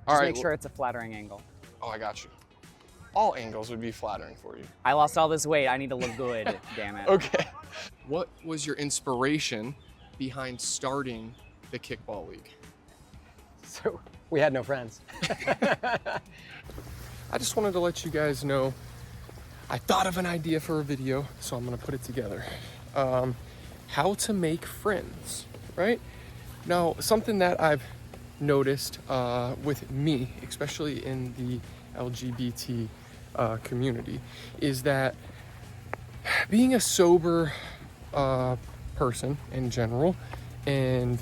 All Just right. make sure it's a flattering angle. Oh, I got you. All angles would be flattering for you. I lost all this weight. I need to look good, damn it. Okay. What was your inspiration behind starting the kickball league? So we had no friends. I just wanted to let you guys know I thought of an idea for a video, so I'm gonna put it together. How to make friends, right? Now, something that I've noticed with me, especially in the LGBT community, is that being a sober person in general and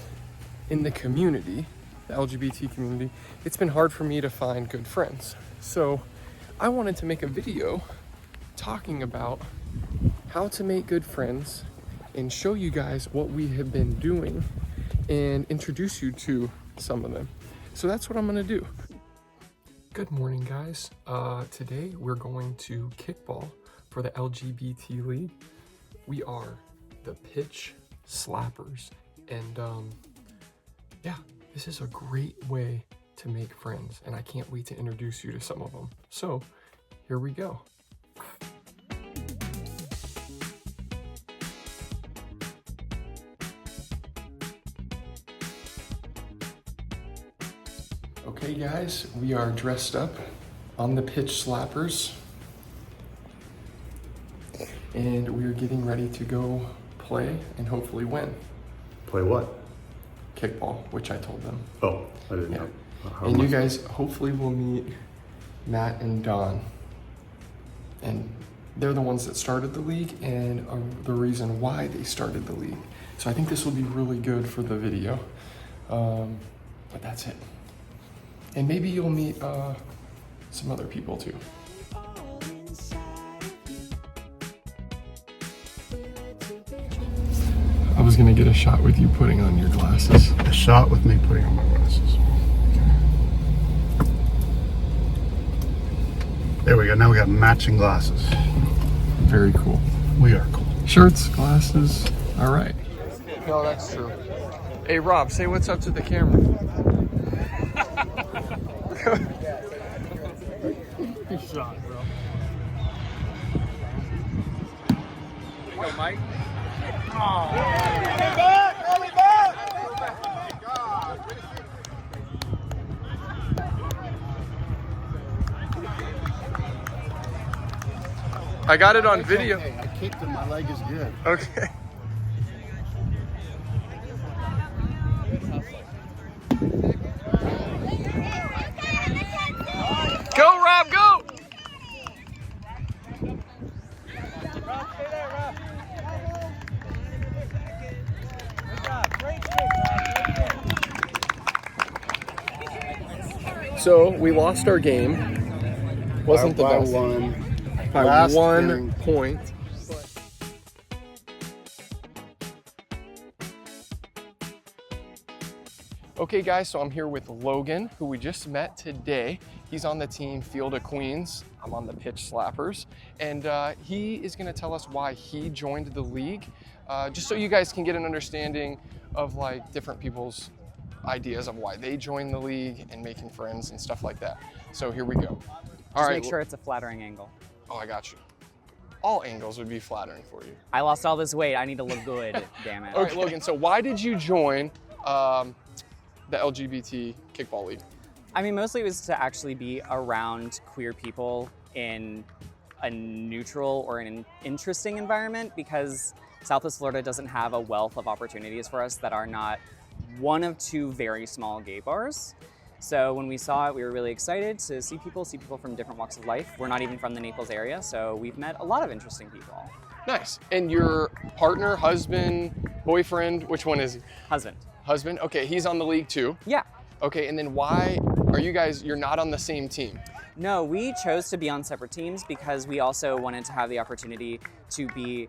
in the community, the LGBT community, it's been hard for me to find good friends. So I wanted to make a video talking about how to make good friends and show you guys what we have been doing and introduce you to some of them. So that's what I'm gonna do. Good morning, guys. Today we're going to kickball for the LGBT League. We are the Pitch Slappers, and yeah, this is a great way to make friends, and I can't wait to introduce you to some of them. So here we go. Okay guys, we are dressed up on the Pitch Slappers, and we are getting ready to go play and hopefully win. Play what? Kickball, which I told them. Oh, I didn't Yeah. know. And you guys hopefully will meet Matt and Don. And they're the ones that started the league and are the reason why they started the league. So I think this will be really good for the video. But that's it. And maybe you'll meet some other people too. I was gonna get a shot with you putting on your glasses. A shot with me putting on my glasses. There we go. Now we got matching glasses. Very cool. We are cool. Shirts, glasses. All right. No, that's true. Hey, Rob, say what's up to the camera. Good shot, bro. There you go, Mike. I got it on video. Okay, I kicked and my leg is good. Okay. Go, Rob, go! So we lost our game. Wasn't the by best. one. By Last 1 inning. point. Okay guys, so I'm here with Logan, who we just met today. He's on the team Field of Queens. I'm on the Pitch Slappers. And he is gonna tell us why he joined the league, just so you guys can get an understanding of like different people's ideas of why they joined the league and making friends and stuff like that. So here we go. Just make sure it's a flattering angle. Oh, I got you. All angles would be flattering for you. I lost all this weight. I need to look good, damn it. All right, Logan, so why did you join the LGBT Kickball League? I mean, mostly it was to actually be around queer people in a neutral or an interesting environment, because Southwest Florida doesn't have a wealth of opportunities for us that are not one of two very small gay bars. So when we saw it, we were really excited to see people from different walks of life. We're not even from the Naples area, so we've met a lot of interesting people. Nice. And your partner, husband, boyfriend, which one is he? Husband. Husband? Okay, he's on the league too? Yeah. Okay, and then why are you're not on the same team? No, we chose to be on separate teams because we also wanted to have the opportunity to be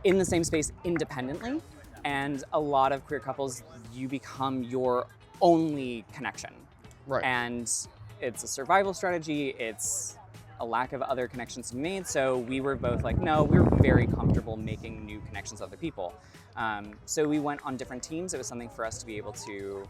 in the same space independently. And a lot of queer couples, you become your only connection. Right. And it's a survival strategy, it's a lack of other connections to be made. So we were both like, no, we're very comfortable making new connections with other people. So we went on different teams. It was something for us to be able to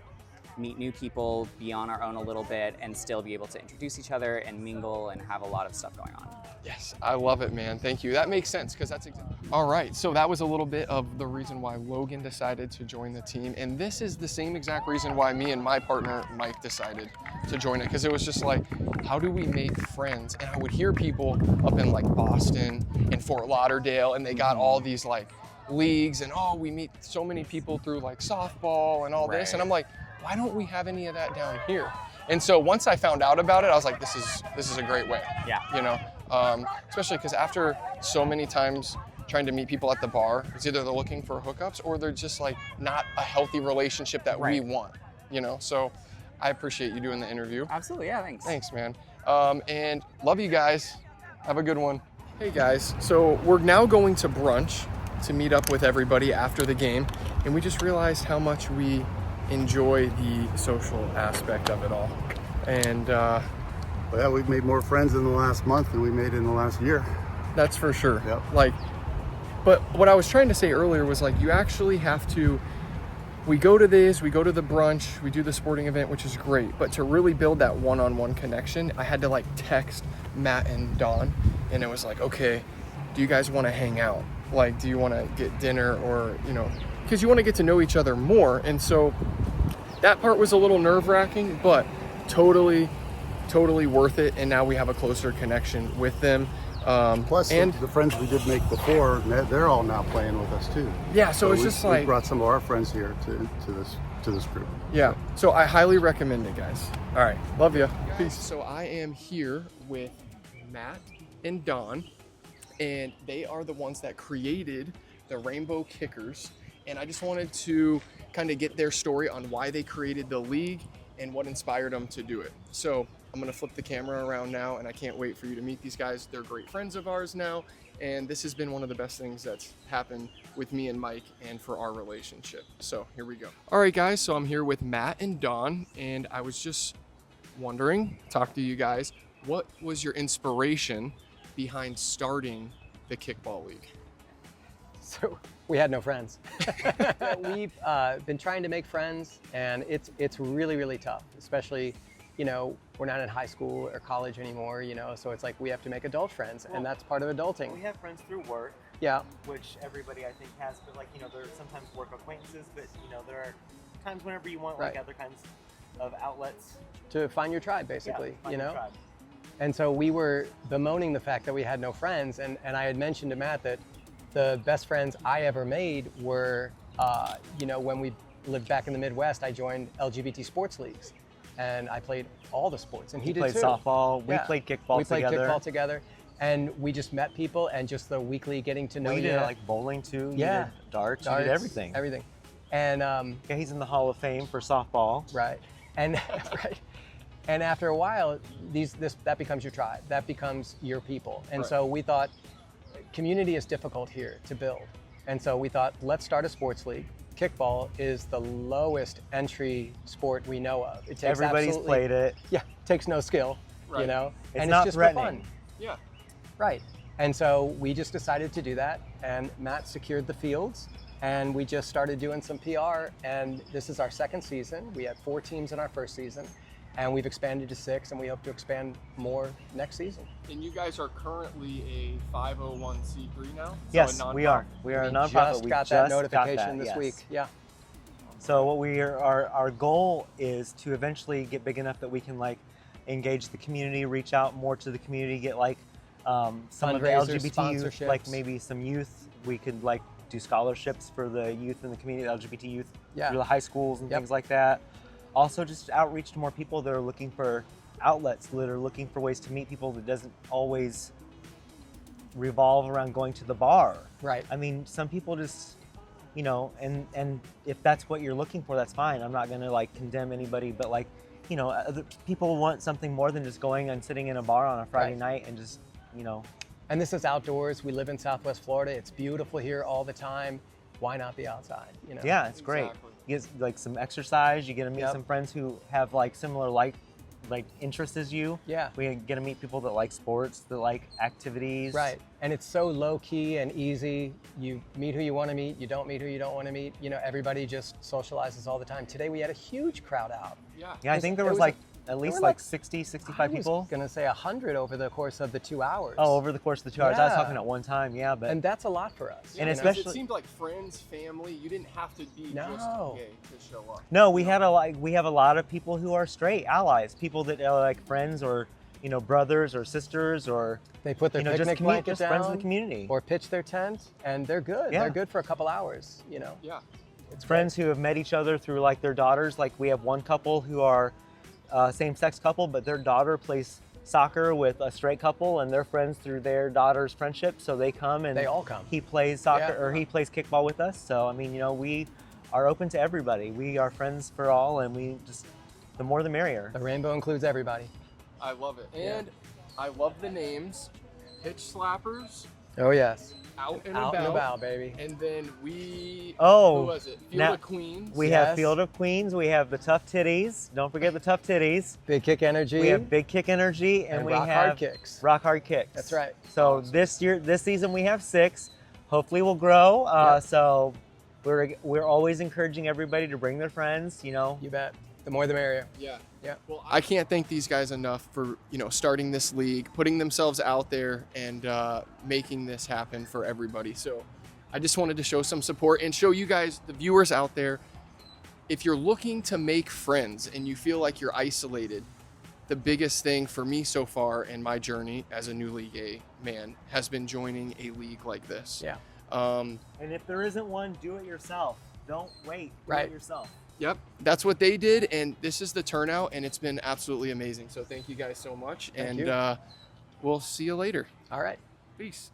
meet new people, be on our own a little bit, and still be able to introduce each other and mingle and have a lot of stuff going on. Yes, I love it, man. Thank you. That makes sense because that's exactly. All right, so that was a little bit of the reason why Logan decided to join the team, and this is the same exact reason why me and my partner Mike decided to join it, because it was just like, how do we make friends? And I would hear people up in like Boston and Fort Lauderdale, and they got all these like leagues, and oh, we meet so many people through like softball and all this, and I'm like, why don't we have any of that down here? And so once I found out about it, I was like, this is a great way. Yeah. You know, especially because after so many times trying to meet people at the bar, it's either they're looking for hookups or they're just like not a healthy relationship that we want. You know, so I appreciate you doing the interview. Absolutely, yeah, thanks. Thanks, man. And love you guys. Have a good one. Hey guys, so we're now going to brunch to meet up with everybody after the game, and we just realized how much we enjoy the social aspect of it all. And Well, we've made more friends in the last month than we made in the last year. that's for sure. Yep. Like, but what I was trying to say earlier was like, you actually have to, we go to this, we go to the brunch, we do the sporting event, which is great, but to really build that one-on-one connection, I had to like text Matt and Dawn, and it was like, okay, do you guys want to hang out? Like, do you want to get dinner, or, you know, because you want to get to know each other more. And so that part was a little nerve-wracking, but totally worth it. And now we have a closer connection with them. Plus, and the friends we did make before, they're all now playing with us too. yeah, so it's we- just we like, brought some of our friends here to this group. yeah, so I highly recommend it, guys. All right, love you. Peace. So I am here with Matt and Dawn, and they are the ones that created the Rainbow Kickers. And I just wanted to kind of get their story on why they created the league and what inspired them to do it. So I'm gonna flip the camera around now, and I can't wait for you to meet these guys. They're great friends of ours now, and this has been one of the best things that's happened with me and Mike and for our relationship. So here we go. All right, guys, so I'm here with Matt and Dawn, and I was just wondering, talk to you guys, what was your inspiration behind starting the kickball league? So we had no friends. We've been trying to make friends, and it's really, really tough, especially, you know, we're not in high school or college anymore, you know, so it's like we have to make adult friends, and that's part of adulting. We have friends through work, Yeah, which everybody I think has, but like, you know, there are sometimes work acquaintances, but you know, there are times whenever you want like Right. other kinds of outlets. to find your tribe, basically, Find you your know? tribe. And so we were bemoaning the fact that we had no friends, and I had mentioned to Matt that the best friends I ever made were, you know, when we lived back in the Midwest, I joined LGBT sports leagues, and I played all the sports, and he did played too. softball. We Yeah. played kickball We played together. kickball together, and we just met people, and just the weekly getting to know We you. did like bowling too. You Yeah. did darts. You Darts, did everything. Everything. And Yeah, he's in the Hall of Fame for softball. right, and right. And after a while, that becomes your tribe. That becomes your people. And Right. so we thought, community is difficult here to build. And so we thought, let's start a sports league. Kickball is the lowest entry sport we know of. It takes Everybody's absolutely- played it. Yeah, takes no skill, you Right. know? It's and not it's just for threatening. fun. Yeah. Right. And so we just decided to do that, and Matt secured the fields, and we just started doing some PR, and this is our second season. We had 4 teams in our first season, and we've expanded to 6, and we hope to expand more next season. And you guys are currently a 501c3 now? So Yes, a we nonprofit? are. We are a We nonprofit. just We got just that got notification that, this yes. week. Yeah. So what our goal is to eventually get big enough that we can like engage the community, reach out more to the community, get like some of the Fundraisers, LGBT youth, sponsorships. like maybe some youth. We could like do scholarships for the youth in the community, the LGBT youth, Yeah. through the high schools and Yep. things like that. Also, just outreach to more people that are looking for outlets, that are looking for ways to meet people that doesn't always revolve around going to the bar. Right. I mean, some people just, you know, and if that's what you're looking for, that's fine. I'm not gonna like condemn anybody, but like, you know, other people want something more than just going and sitting in a bar on a Friday Right. night and just, you know. And this is outdoors. We live in Southwest Florida. It's beautiful here all the time. Why not be outside? You know? Yeah, it's great. Exactly. You get like some exercise. You get to meet Yep. some friends who have like similar like like interests you. Yeah. We get to meet people that like sports, that like activities. Right. And it's so low key and easy. You meet who you want to meet. You don't meet who you don't want to meet. You know, everybody just socializes all the time. Today we had a huge crowd out. Yeah. Yeah, I think there was like at least were like like 60, 65 I people. was gonna say 100 over the course of the 2 hours. Oh, over the course of the 2 hours. I was Yeah. talking at one time, yeah, but And that's a lot for us. Yeah, And because especially- it seemed like friends, family. You didn't have to be No. just gay to show up. no, we have a lot of people who are straight allies, people that are like friends or brothers or sisters or They put their just picnic blanket just down friends of the community. or pitch their tent, and they're good. Yeah. They're good for a couple hours. Yeah. It's Friends who have met each other through like their daughters. Like we have one couple who are same-sex couple, but their daughter plays soccer with a straight couple, and they're friends through their daughter's friendship. So they come and They all come. He plays soccer Yeah. or he plays kickball with us. So I mean, we are open to everybody. We are friends for all, and we just the more the merrier. The rainbow includes everybody. I love it. Yeah. And I love the names. Pitch Slappers, Oh yes. Out and Out About. and about, baby. And then who Oh, was it? Field now- of Queens. We Yes. have Field of Queens. We have the Tough Titties. Don't forget the Tough Titties. Big kick energy. We have Big Kick Energy, and we rock have hard kicks. Rock Hard Kicks. That's right. So Awesome. this season we have 6. Hopefully we'll grow. Yep. So we're always encouraging everybody to bring their friends. You bet. The more the merrier. Yeah. Yeah. Well, I can't thank these guys enough for starting this league, putting themselves out there, and making this happen for everybody. So I just wanted to show some support and show you guys, the viewers out there, if you're looking to make friends and you feel like you're isolated, the biggest thing for me so far in my journey as a newly gay man has been joining a league like this. Yeah. And if there isn't one, do it yourself. Don't wait. Do Right. it yourself. Yep, that's what they did, and this is the turnout, and it's been absolutely amazing. So thank you guys so much, Thank and you. we'll see you later. All right. Peace.